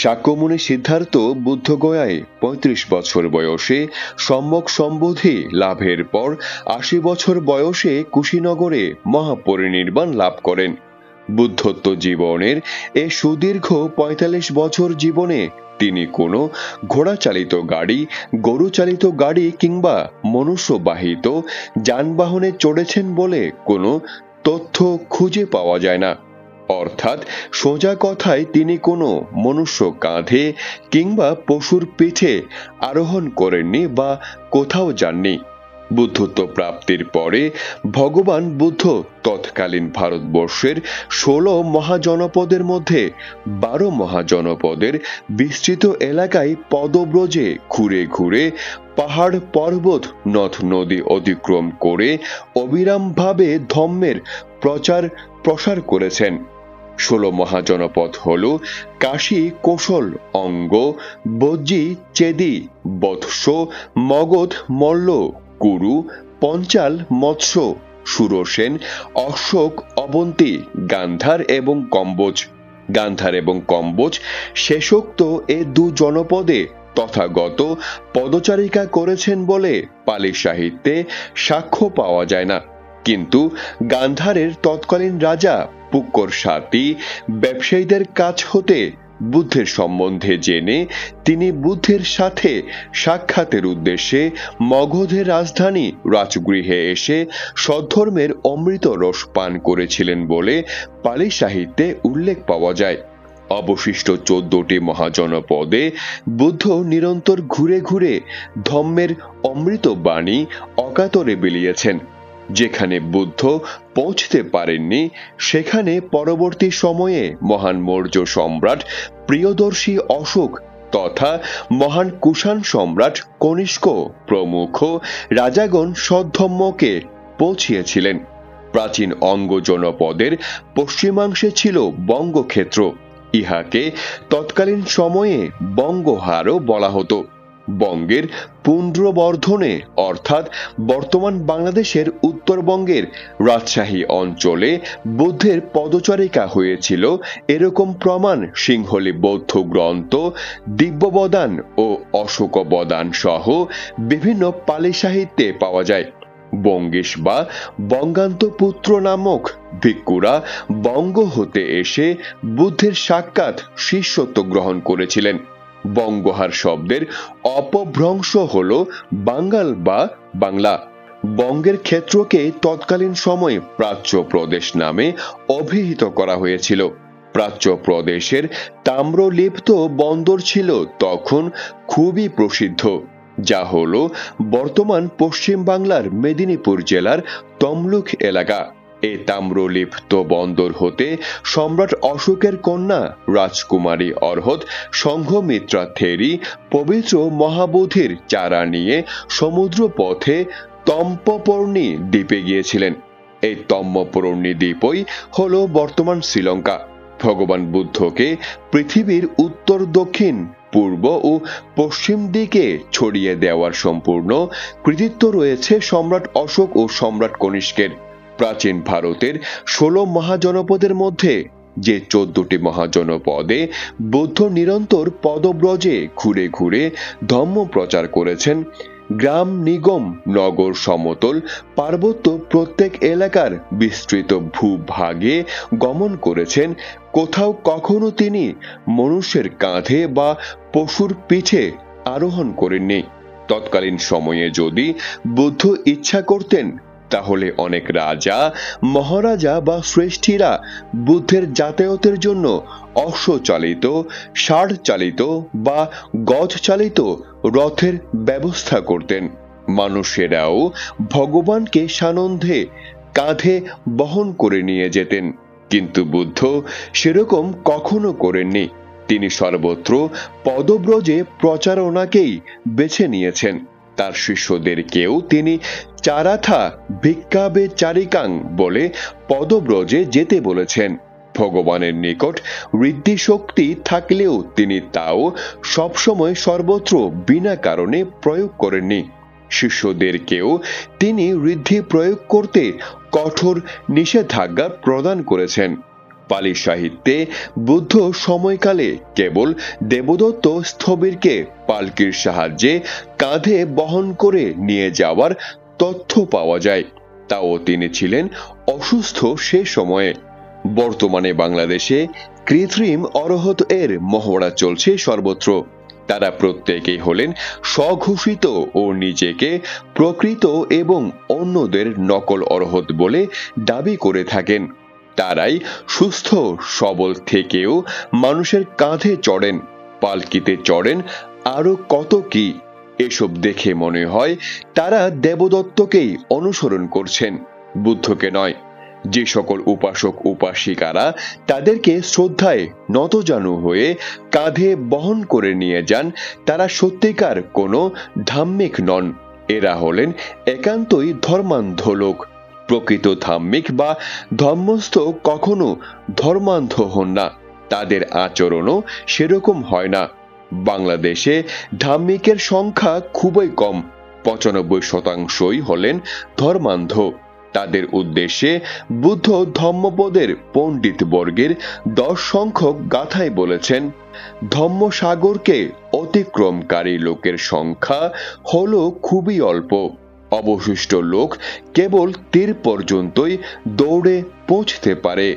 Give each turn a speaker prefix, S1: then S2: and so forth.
S1: শাক্যমুনি সিদ্ধার্থ বুদ্ধগয়ায় ৩৫ বছর বয়সে সম্যক সম্বোধি লাভের পর ৮০ বছর বয়সে কুশীনগরে মহাপরিনির্বাণ লাভ করেন। বুদ্ধত্ব জীবনের এ সুদীর্ঘ ৪৫ বছর জীবনে তিনি কোনো ঘোড়াচালিত গাড়ি, গরুচালিত গাড়ি কিংবা মনুষ্যবাহিত যানবাহনে চড়েছেন বলে কোনো তথ্য খুঁজে পাওয়া যায় না। অর্থাৎ সোজা কথায় তিনি কোনো মনুষ্য কাঁধে কিংবা পশুর পিঠে আরোহণ করেননি বা কোথাও যাননি। বুদ্ধত্ব প্রাপ্তির পরে ভগবান বুদ্ধ তৎকালীন ভারতবর্ষের ১৬ মহাজনপদের মধ্যে ১২ মহাজনপদের বিস্তৃত এলাকায় পদব্রজে ঘুরে ঘুরে পাহাড় পর্বত নদ নদী অতিক্রম করে অবিরামভাবে ধম্মের প্রচার প্রসার করেছেন। ১৬ মহাজনপদ হল কাশী, কোশল, অঙ্গ, বজ্জী, চেদি, বৎস, মগধ, মল্ল, কুরু, পঞ্চাল, মৎস্য, সুরসেন, অশোক, অবন্তী, গান্ধার এবং কম্বোজ। গান্ধার এবং কম্বোজ শেষোক্ত এ দু জনপদে তথাগত পদচারিকা করেছেন বলে পালি সাহিত্যে সাক্ষ্য পাওয়া যায় না। কিন্তু গান্ধারের তৎকালীন রাজা পুক্কর সাতি ব্যবসায়ীদের কাছ হতে বুদ্ধের সম্বন্ধে জেনে তিনি বুদ্ধের সাথে সাক্ষাতের উদ্দেশ্যে মগধের রাজধানী রাজগৃহে এসে সদ্ধর্মের অমৃত রস পান করেছিলেন বলে পালি সাহিত্যে উল্লেখ পাওয়া যায়। অবশিষ্ট ১৪টি মহাজনপদে বুদ্ধ নিরন্তর ঘুরে ঘুরে ধম্মের অমৃত বাণী অকাতরে বিলিয়েছেন। যেখানে বুদ্ধ পৌঁছতে পারেননি সেখানে পরবর্তী সময়ে মহান মৌর্য সম্রাট প্রিয়দর্শী অশোক তথা মহান কুষাণ সম্রাট কনিষ্ক প্রমুখ রাজাগণ সদ্ধম্মকে পৌঁছিয়েছিলেন। প্রাচীন অঙ্গ জনপদের পশ্চিমাংশে ছিল বঙ্গক্ষেত্র। ইহাকে তৎকালীন সময়ে বঙ্গহারও বলা হতো। বঙ্গের পুন্ড্রবর্ধনে অর্থাৎ বর্তমান বাংলাদেশের উত্তরবঙ্গের রাজশাহী অঞ্চলে বুদ্ধের পদচারিকা হয়েছিল এরকম প্রমাণ সিংহলী বৌদ্ধ গ্রন্থ দিব্যবদান ও অশোকবদান সহ বিভিন্ন পালি সাহিত্যে পাওয়া যায়। বঙ্গেশ বা বঙ্গান্তপুত্র নামক ভিক্ষুরা বঙ্গ হতে এসে বুদ্ধের সাক্ষাৎ শিষ্যত্ব গ্রহণ করেছিলেন। বঙ্গহার শব্দের অপভ্রংশ হল বাঙ্গাল বা বাংলা। বঙ্গের ক্ষেত্রকে তৎকালীন সময়ে প্রাচ্য প্রদেশ নামে অভিহিত করা হয়েছিল। প্রাচ্য প্রদেশের তাম্রলিপ্ত বন্দর ছিল তখন খুবই প্রসিদ্ধ, যা হল বর্তমান পশ্চিম বাংলার মেদিনীপুর জেলার তমলুক এলাকা। এই তাম্রলিপ্ত বন্দর হতে সম্রাট অশোকের কন্যা রাজকুমারী অর্হত সংঘমিত্রা থেরি পবিত্র মহাবোধির চারা নিয়ে সমুদ্র পথে তম্পপর্ণী দ্বীপে গিয়েছিলেন। এই তম্পপর্ণী দ্বীপই হল বর্তমান শ্রীলঙ্কা। ভগবান বুদ্ধকে পৃথিবীর উত্তর, দক্ষিণ, পূর্ব ও পশ্চিম দিকে ছড়িয়ে দেওয়ার সম্পূর্ণ কৃতিত্ব রয়েছে সম্রাট অশোক ও সম্রাট কনিষ্কের। প্রাচীন ভারতের ১৬ মহাজনপদের মধ্যে যে ১৪টি মহাজনপদে বুদ্ধ নিরন্তর পদব্রজে ঘুরে ঘুরে ধম্ম প্রচার করেছেন, গ্রাম, নিগম, নগর, সমতল, পার্বত্য প্রত্যেক এলাকার বিস্তৃত ভূভাগে গমন করেছেন, কোথাও কখনো তিনি মনুষ্যের কাঁধে বা পশুর পিঠে আরোহণ করেননি। তৎকালীন সময়ে যদি বুদ্ধ ইচ্ছা করতেন তাহলে অনেক রাজা, মহারাজা বা শ্রেষ্ঠীরা বুদ্ধের যাতায়াতের জন্য অশ্বচালিত, ষাঁড় চালিত বা গজ চালিত রথের ব্যবস্থা করতেন। মানুষেরাও ভগবানকে সানন্দে কাঁধে বহন করে নিয়ে যেতেন, কিন্তু বুদ্ধ সেরকম কখনো করেননি। তিনি সর্বত্র পদব্রজে প্রচারণাকেই বেছে নিয়েছেন। তার শিষ্যদেরকেও তিনি চারাথা ভিক্ষাবে চারিকাং বলে পদব্রজে যেতে বলেছেন। ভগবানের নিকট ঋদ্ধি শক্তি থাকলেও তিনি তাও সবসময় সর্বত্র বিনা কারণে প্রয়োগ করেননি। শিষ্যদেরকেও তিনি ঋদ্ধি প্রয়োগ করতে কঠোর নিষেধাজ্ঞা প্রদান করেছেন। পালি সাহিত্যে বুদ্ধ সময়কালে কেবল দেবদত্ত স্থবিরকে পালকির সাহায্যে কাঁধে বহন করে নিয়ে যাওয়ার তথ্য পাওয়া যায়, তাও তিনি ছিলেন অসুস্থ সে সময়ে। বর্তমানে বাংলাদেশে কৃত্রিম অরহত এর মহড়া চলছে সর্বত্র। তারা প্রত্যেকেই হলেন স্বঘোষিত ও নিজেকে প্রকৃত এবং অন্যদের নকল অরহত বলে দাবি করে থাকেন। তারাই সুস্থ সবল থেকেও মানুষের কাঁধে চড়েন, পালকিতে চড়েন, আরো কত কি। এসব দেখে মনে হয় তারা দেবদত্তকেই অনুসরণ করছেন, বুদ্ধকে নয়। যে সকল উপাসক উপাসিকারা তাদেরকে শ্রদ্ধায় নতজানু হয়ে কাঁধে বহন করে নিয়ে যান, তারা সত্যিকার কোনো ধার্মিক নন। এরা হলেন একান্তই ধর্মান্ধ লোক। প্রকৃত ধার্মিক বা ধর্মস্থ কখনো ধর্মান্ধ হন না, তাদের আচরণও সেরকম হয় না। বাংলাদেশে ধার্মিকের সংখ্যা খুবই কম, 95% হলেন ধর্মান্ধ। তাদের উদ্দেশ্যে বুদ্ধ ধম্মপদের পণ্ডিত বর্গের 10 সংখ্যক গাথায় বলেছেন, ধম্মসাগরকে অতিক্রমকারী লোকের সংখ্যা হলো খুবই অল্প। অবশিষ্ট লোক কেবল তীর পর্যন্তই দৌড়ে পৌঁছতে পারে।